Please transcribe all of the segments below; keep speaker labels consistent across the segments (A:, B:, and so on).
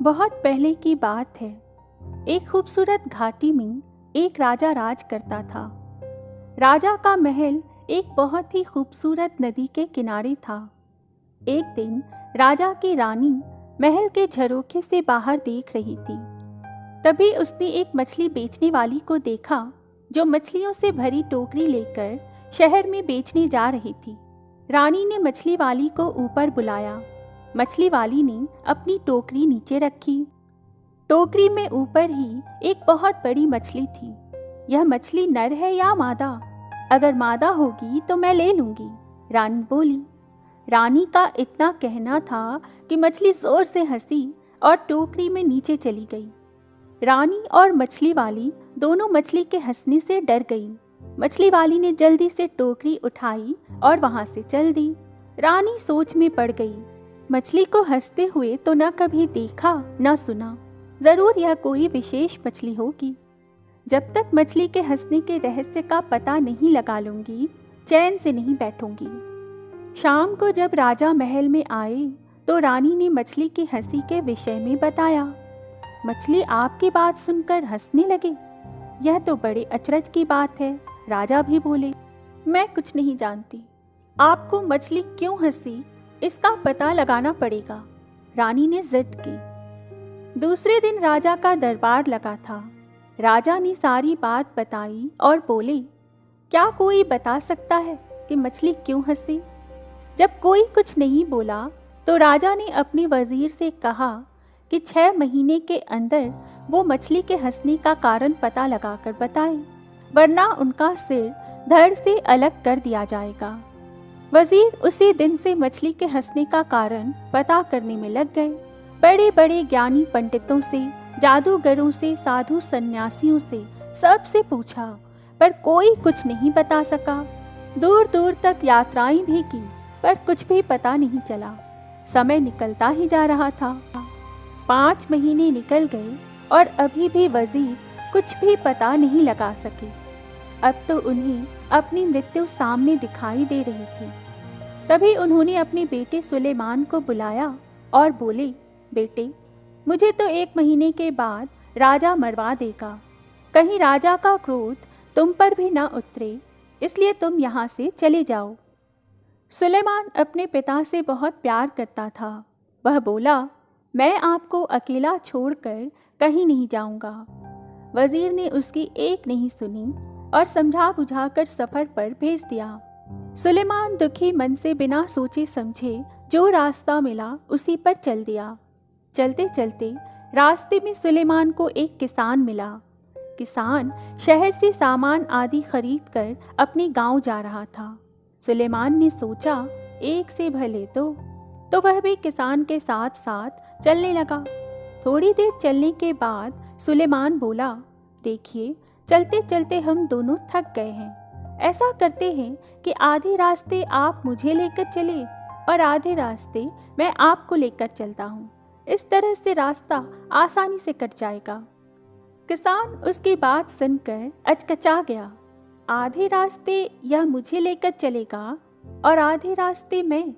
A: बहुत पहले की बात है। एक खूबसूरत घाटी में एक राजा राज करता था। राजा का महल एक बहुत ही खूबसूरत नदी के किनारे था। एक दिन राजा की रानी महल के झरोखे से बाहर देख रही थी। तभी उसने एक मछली बेचने वाली को देखा जो मछलियों से भरी टोकरी लेकर शहर में बेचने जा रही थी। रानी ने मछली वाली को ऊपर बुलाया। मछली वाली ने अपनी टोकरी नीचे रखी। टोकरी में ऊपर ही एक बहुत बड़ी मछली थी। यह मछली नर है या मादा? अगर मादा होगी तो मैं ले लूंगी, रानी बोली। रानी का इतना कहना था कि मछली जोर से हंसी और टोकरी में नीचे चली गई। रानी और मछली वाली दोनों मछली के हंसने से डर गई। मछली वाली ने जल्दी से टोकरी उठाई और वहां से चल दी। रानी सोच में पड़ गई। मछली को हंसते हुए तो न कभी देखा न सुना। जरूर यह कोई विशेष मछली होगी। जब तक मछली के हंसने के रहस्य का पता नहीं लगा लूंगी, चैन से नहीं बैठूंगी। शाम को जब राजा महल में आए तो रानी ने मछली की हंसी के विषय में बताया। मछली आपकी बात सुनकर हंसने लगे। यह तो बड़े अचरज की बात है। राजा भी बोले, मैं कुछ नहीं जानती। आपको मछली क्यों हंसी इसका पता लगाना पड़ेगा, रानी ने जिद की। दूसरे दिन राजा का दरबार लगा था। राजा ने सारी बात बताई और बोले, क्या कोई बता सकता है कि मछली क्यों हंसी? जब कोई कुछ नहीं बोला तो राजा ने अपने वजीर से कहा कि 6 महीने के अंदर वो मछली के हंसने का कारण पता लगाकर बताए, वरना उनका सिर धड़ से अलग कर दिया जाएगा। वजीर उसी दिन से मछली के हंसने का कारण पता करने में लग गए। बड़े बड़े ज्ञानी पंडितों से, जादूगरों से, साधु सन्यासियों से सबसे पूछा, पर कोई कुछ नहीं बता सका। दूर दूर तक यात्राएं भी की, पर कुछ भी पता नहीं चला। समय निकलता ही जा रहा था। 5 महीने निकल गए और अभी भी वजीर कुछ भी पता नहीं लगा सके। अब तो उन्हें अपनी मृत्यु सामने दिखाई दे रही थी। तभी उन्होंने अपने बेटे सुलेमान को बुलाया और बोले, बेटे, मुझे तो 1 महीने के बाद राजा मरवा देगा। कहीं राजा का क्रोध तुम पर भी ना उतरे, इसलिए तुम यहाँ से चले जाओ। सुलेमान अपने पिता से बहुत प्यार करता था। वह बोला, मैं आपको अकेला छोड़कर कहीं नहीं जाऊंगा। वजीर ने उसकी एक नहीं सुनी और समझा बुझाकर सफर पर भेज दिया। सुलेमान दुखी मन से बिना सोचे समझे जो रास्ता मिला उसी पर चल दिया। चलते चलते रास्ते में सुलेमान को एक किसान मिला। किसान शहर से सामान आदि खरीद कर अपने गांव जा रहा था। सुलेमान ने सोचा, एक से भले दो, तो वह भी किसान के साथ साथ चलने लगा। थोड़ी देर चलने के बाद सुलेमान बोला, देखिए, चलते चलते हम दोनों थक गए हैं। ऐसा करते हैं कि आधे रास्ते आप मुझे लेकर चले और आधे रास्ते मैं आपको लेकर चलता हूँ। इस तरह से रास्ता आसानी से कट जाएगा। किसान उसकी बात सुनकर अचकचा गया। आधे रास्ते यह मुझे लेकर चलेगा और आधे रास्ते मैं?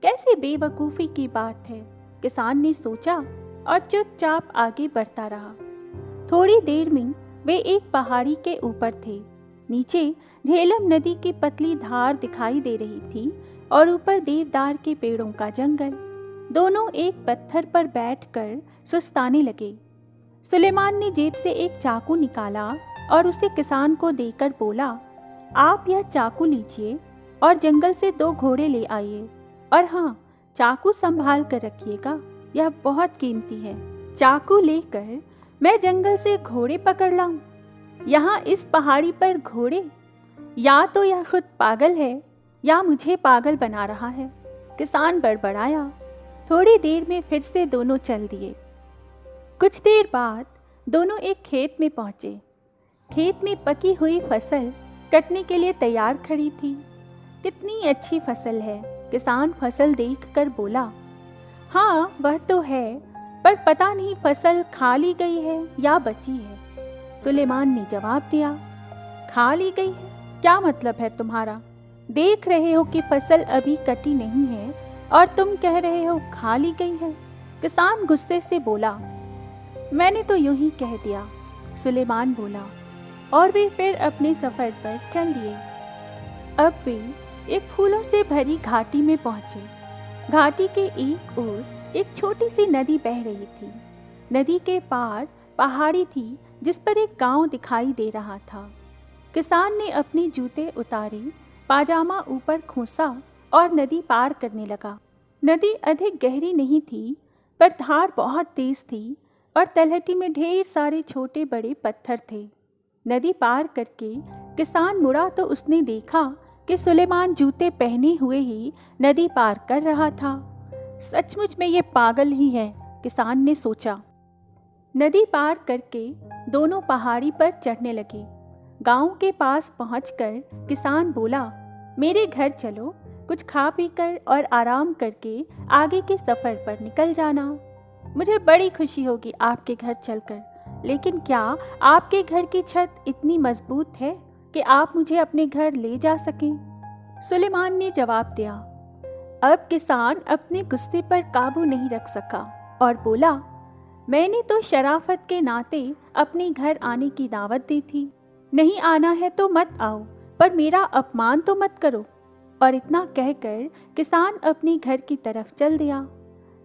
A: कैसी बेवकूफ़ी की बात है, किसान ने सोचा और चुपचाप आगे बढ़ता रहा। थोड़ी देर में वे एक पहाड़ी के ऊपर थे। नीचे झेलम नदी की पतली धार दिखाई दे रही थी और ऊपर देवदार के पेड़ों का जंगल। दोनों एक पत्थर पर बैठकर सुस्ताने लगे। सुलेमान ने जेब से एक चाकू निकाला और उसे किसान को देकर बोला, आप यह चाकू लीजिए और जंगल से 2 घोड़े ले आइए। और हाँ, चाकू संभाल कर रखिएगा, यह बहुत कीमती है। चाकू लेकर मैं जंगल से घोड़े पकड़ लाऊं? यहाँ इस पहाड़ी पर घोड़े? या तो यह खुद पागल है या मुझे पागल बना रहा है, किसान बड़बड़ाया। थोड़ी देर में फिर से दोनों चल दिए। कुछ देर बाद दोनों एक खेत में पहुंचे। खेत में पकी हुई फसल कटने के लिए तैयार खड़ी थी। कितनी अच्छी फसल है, किसान फसल देखकर बोला। हाँ, वह तो है, पर पता नहीं फसल खा ली गई है या बची है। सुलेमान ने जवाब दिया, खा ली गई है? क्या मतलब है तुम्हारा? देख रहे हो कि फसल अभी कटी नहीं है और तुम कह रहे हो खा ली गई है। किसान गुस्से से बोला, मैंने तो यूं ही कह दिया। सुलेमान बोला, और वे फिर अपने सफर पर चल दिए। अब वे एक फूलों से भरी घाटी में पहुंचे। घाटी के एक ओर एक छोटी सी नदी बह रही थी। नदी के पार पहाड़ी थी जिस पर एक गांव दिखाई दे रहा था। किसान ने अपने जूते उतारे, पाजामा ऊपर खोसा और नदी पार करने लगा। नदी अधिक गहरी नहीं थी, पर धार बहुत तेज थी और तलहटी में ढेर सारे छोटे बड़े पत्थर थे। नदी पार करके किसान मुड़ा तो उसने देखा कि सुलेमान जूते पहने हुए ही नदी पार कर रहा था। सचमुच में ये पागल ही है, किसान ने सोचा। नदी पार करके दोनों पहाड़ी पर चढ़ने लगे। गांव के पास पहुंचकर किसान बोला, मेरे घर चलो, कुछ खा पी कर और आराम करके आगे के सफ़र पर निकल जाना। मुझे बड़ी खुशी होगी आपके घर चलकर, लेकिन क्या आपके घर की छत इतनी मजबूत है कि आप मुझे अपने घर ले जा सकें? सुलेमान ने जवाब दिया। अब किसान अपने गुस्से पर काबू नहीं रख सका और बोला, मैंने तो शराफत के नाते अपने घर आने की दावत दी थी। नहीं आना है तो मत आओ, पर मेरा अपमान तो मत करो। और इतना कहकर किसान अपने घर की तरफ चल दिया।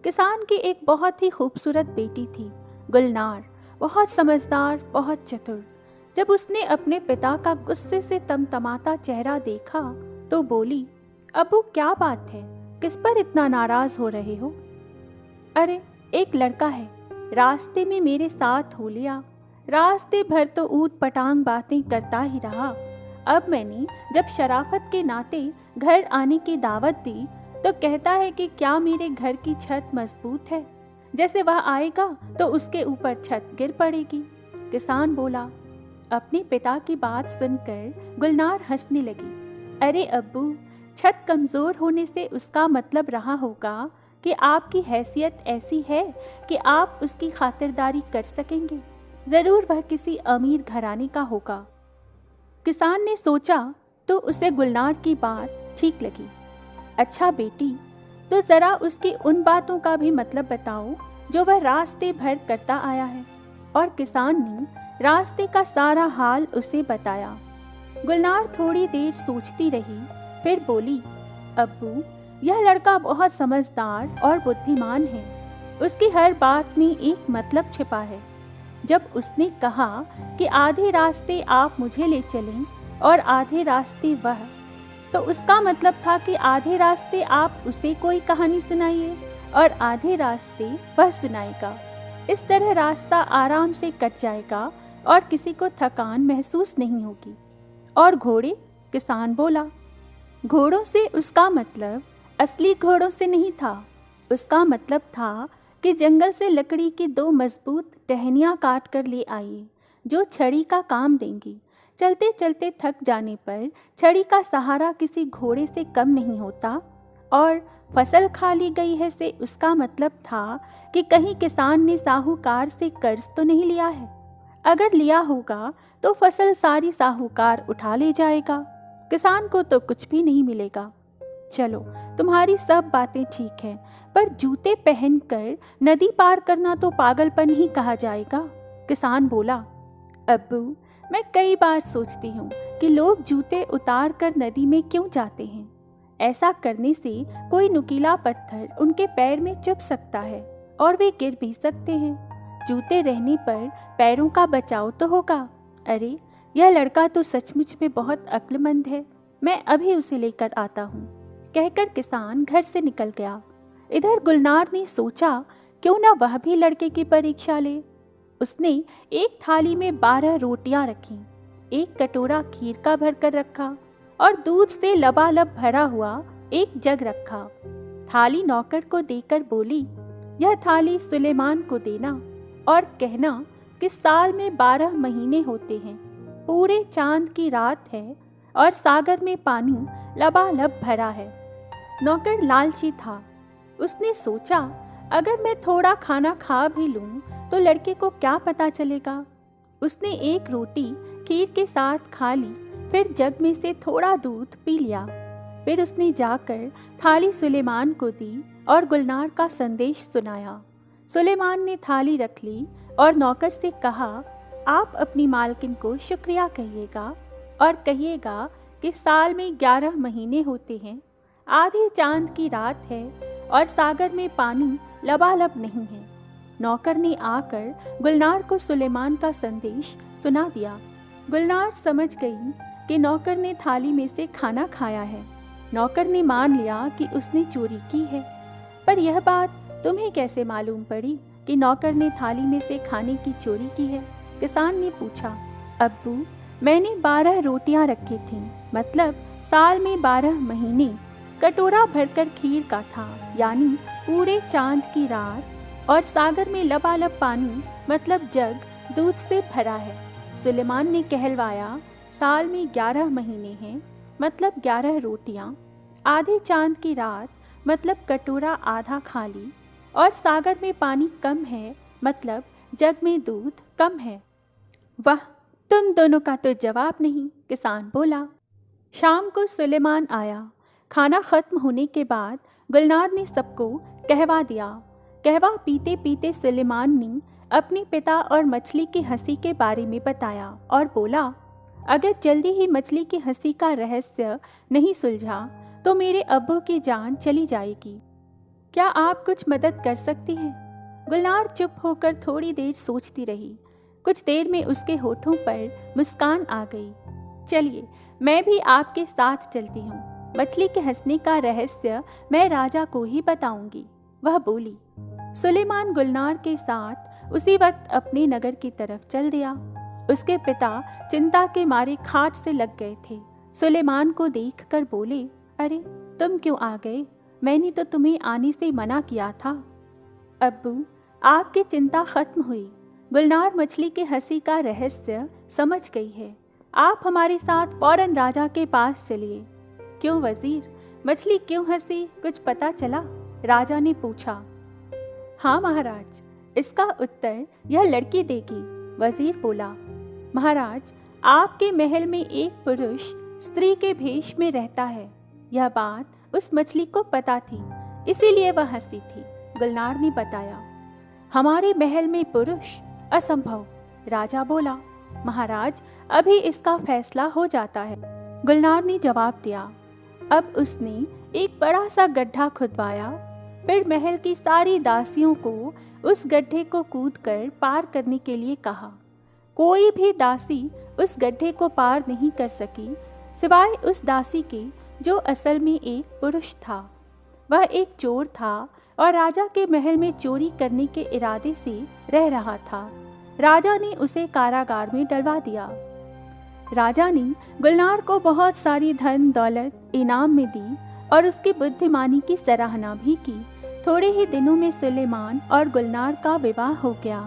A: किसान की एक बहुत ही खूबसूरत बेटी थी, गुलनार, बहुत समझदार, बहुत चतुर। जब उसने अपने पिता का गुस्से से तमतमाता चेहरा देखा तो बोली, अबू क्या बात है, किस पर इतना नाराज हो रहे हो? अरे एक लड़का है, रास्ते में मेरे साथ हो लिया। रास्ते भर तो ऊट पटांग बातें करता ही रहा। अब मैंने जब शराफत के नाते घर आने की दावत दी तो कहता है कि क्या मेरे घर की छत मजबूत है, जैसे वह आएगा तो उसके ऊपर छत गिर पड़ेगी। किसान बोला। अपने पिता की बात सुनकर गुलनार हंसने लगी। अरे अब्बू, छत कमज़ोर होने से उसका मतलब रहा होगा कि आपकी हैसियत ऐसी है कि आप उसकी खातिरदारी कर सकेंगे। ज़रूर वह किसी अमीर घराने का होगा। किसान ने सोचा तो उसे गुलनार की बात ठीक लगी। अच्छा बेटी, तो ज़रा उसकी उन बातों का भी मतलब बताओ जो वह रास्ते भर करता आया है। और किसान ने रास्ते का सारा हाल उसे बताया। गुलनार थोड़ी देर सोचती रही, फिर बोली, अब्बू, यह लड़का बहुत समझदार और बुद्धिमान है। उसकी हर बात में एक मतलब छिपा है। जब उसने कहा कि आधे रास्ते आप मुझे ले चलें और आधे रास्ते वह, तो उसका मतलब था कि आधे रास्ते आप उसे कोई कहानी सुनाइए और आधे रास्ते वह सुनाएगा। इस तरह रास्ता आराम से कट जाएगा और किसी को थकान महसूस नहीं होगी। और घोड़े? किसान बोला। घोड़ों से उसका मतलब असली घोड़ों से नहीं था। उसका मतलब था कि जंगल से लकड़ी की 2 मजबूत टहनियाँ काट कर ले आइए जो छड़ी का काम देंगी। चलते चलते थक जाने पर छड़ी का सहारा किसी घोड़े से कम नहीं होता। और फसल खा ली गई है से उसका मतलब था कि कहीं किसान ने साहूकार से कर्ज तो नहीं लिया है। अगर लिया होगा तो फसल सारी साहूकार उठा ले जाएगा, किसान को तो कुछ भी नहीं मिलेगा। चलो, तुम्हारी सब बातें ठीक हैं, पर जूते पहनकर नदी पार करना तो पागलपन ही कहा जाएगा। किसान बोला। अब्बू, मैं कई बार सोचती हूँ कि लोग जूते उतार कर नदी में क्यों जाते हैं। ऐसा करने से कोई नुकीला पत्थर उनके पैर में चुभ सकता है और वे गिर भी सकते हैं। जूते रहने पर पैरों का बचाव तो होगा। अरे, यह लड़का तो सचमुच में बहुत अक्लमंद है। मैं अभी उसे लेकर आता हूँ, कहकर किसान घर से निकल गया। इधर गुलनार ने सोचा क्यों ना वह भी लड़के की परीक्षा ले। उसने एक थाली में 12 रोटियां रखीं, एक कटोरा खीर का भरकर रखा और दूध से लबालब भरा हुआ एक जग रखा। थाली नौकर को देकर बोली, यह थाली सुलेमान को देना और कहना कि साल में 12 महीने होते हैं, पूरे चांद की रात है और सागर में पानी लबालब भरा है। नौकर लालची था। उसने सोचा अगर मैं थोड़ा खाना खा भी लूं तो लड़के को क्या पता चलेगा। उसने एक रोटी खीर के साथ खा ली, फिर जग में से थोड़ा दूध पी लिया। फिर उसने जाकर थाली सुलेमान को दी और गुलनार का संदेश सुनाया। सुलेमान ने थाली रख ली और नौकर से कहा, आप अपनी मालकिन को शुक्रिया कहिएगा और कहिएगा कि साल में 11 महीने होते हैं, आधे चांद की रात है और सागर में पानी लबालब नहीं है। नौकर ने आकर गुलनार को सुलेमान का संदेश सुना दिया। गुलनार समझ गई कि नौकर ने थाली में से खाना खाया है। नौकर ने मान लिया कि उसने चोरी की है। पर यह बात तुम्हें कैसे मालूम पड़ी कि नौकर ने थाली में से खाने की चोरी की है? किसान ने पूछा। अब्बू, मैंने 12 रोटियां रखी थीं, मतलब साल में 12 महीने कटोरा भरकर खीर का था, यानी पूरे चांद की रात, और सागर में लबालब पानी मतलब जग दूध से भरा है। सुलेमान ने कहलवाया, साल में 11 महीने हैं, मतलब 11 रोटियां, आधे चांद की रात मतलब कटोरा आधा खाली, और सागर में पानी कम है, मतलब जग में दूध कम है। वाह, तुम दोनों का तो जवाब नहीं, किसान बोला। शाम को सुलेमान आया। खाना खत्म होने के बाद गुलनार ने सबको कहवा दिया। कहवा पीते पीते सुलेमान ने अपने पिता और मछली की हंसी के बारे में बताया और बोला, अगर जल्दी ही मछली की हंसी का रहस्य नहीं सुलझा तो मेरे अब्बू की जान चली जाएगी। क्या आप कुछ मदद कर सकती हैं? गुलनार चुप होकर थोड़ी देर सोचती रही। कुछ देर में उसके होठों पर मुस्कान आ गई। चलिए, मैं भी आपके साथ चलती हूँ। मछली के हंसने का रहस्य मैं राजा को ही बताऊंगी, वह बोली। सुलेमान गुलनार के साथ उसी वक्त अपने नगर की तरफ चल दिया। उसके पिता चिंता के मारे खाट से लग गए थे। सुलेमान को देखकर बोले, अरे तुम क्यों आ गए? मैंने तो तुम्हें आने से मना किया था। अब्बू, आपकी चिंता खत्म हुई। गुलनार मछली के हंसी का रहस्य समझ गई है। आप हमारे साथ फौरन राजा के पास चलिए। क्यों वजीर, मछली क्यों हंसी, कुछ पता चला? राजा ने पूछा। हाँ महाराज, इसका उत्तर यह लड़की देगी, वजीर बोला। महाराज, आपके महल में एक पुरुष स्त्री के भेष में रहता है। यह बात उस मछली को पता थी, इसीलिए वह हंसी थी, गुलनार ने बताया। हमारे महल में पुरुष? असंभव, राजा बोला। महाराज, अभी इसका फैसला हो जाता है, गुलनार ने जवाब दिया। अब उसने एक बड़ा सा गड्ढा खुदवाया, फिर महल की सारी दासियों को उस गड्ढे को कूदकर पार करने के लिए कहा। कोई भी दासी उस गड्ढे को पार नहीं कर सकी, सिवाय उस दासी के जो असल में एक पुरुष था। वह एक चोर था और राजा के महल में चोरी करने के इरादे से रह रहा था। राजा ने उसे कारागार में डलवा दिया। राजा ने गुलनार को बहुत सारी धन दौलत इनाम में दी और उसकी बुद्धिमानी की सराहना भी की। थोड़े ही दिनों में सुलेमान और गुलनार का विवाह हो गया।